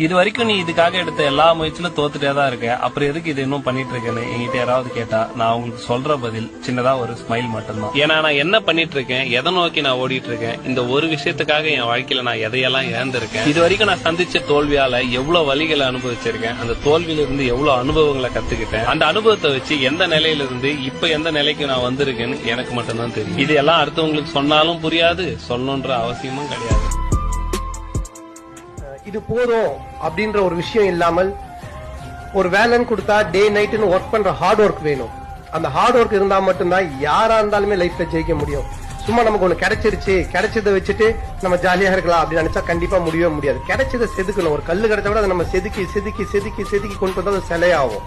இது வரைக்கும் நீ இதுக்காக எடுத்த எல்லா முயற்சியிலும் தோத்துட்டே தான் இருக்க, அப்புறம் எதுக்கு இது இன்னும் பண்ணிட்டு இருக்கேன்னு என்கிட்ட யாராவது கேட்டா நான் உங்களுக்கு சொல்ற பதில் சின்னதா ஒரு ஸ்மைல் மட்டும்தான். ஏன்னா நான் என்ன பண்ணிட்டு இருக்கேன், எதை நோக்கி நான் ஓடிட்டு இருக்கேன், இந்த ஒரு விஷயத்துக்காக என் வாழ்க்கையில நான் எதையெல்லாம் இழந்திருக்கேன், இது வரைக்கும் நான் சந்திச்ச தோல்வியால எவ்வளவு வலிகளை அனுபவிச்சிருக்கேன், அந்த தோல்வியில இருந்து எவ்வளவு அனுபவங்களை கத்துக்கிட்டேன், அந்த அனுபவத்தை வச்சு எந்த நிலையில இருந்து இப்ப எந்த நிலைக்கு நான் வந்திருக்கேன்னு எனக்கு மட்டும்தான் தெரியும். இது எல்லாம் அடுத்தவங்களுக்கு சொன்னாலும் புரியாது, சொல்லணும்ன்ற அவசியமும் கிடையாது. இது போதும் அப்படின்ற ஒரு விஷயம் இல்லாமல் ஒரு வேலைன்னு கொடுத்தா டே நைட்னு ஒர்க் பண்ற ஹார்ட் ஒர்க் வேணும். அந்த ஹார்ட் ஒர்க் இருந்தா மட்டும்தான் யாரா இருந்தாலுமே லைஃப்ல ஜெயிக்க முடியும். சும்மா நமக்கு ஒண்ணு கிடைச்சிருச்சு, கிடைச்சதை வச்சுட்டு நம்ம ஜாலியா இருக்கலாம் அப்படின்னு நினைச்சா கண்டிப்பா முடியவே முடியாது. கிடைச்சதை செதுக்கணும். ஒரு கல்லு கிடைச்சா கூட அதை நம்ம செதுக்கி செதுக்கி செதுக்கி செதுக்கி கொண்டு வந்தா அது சிலையாகும்.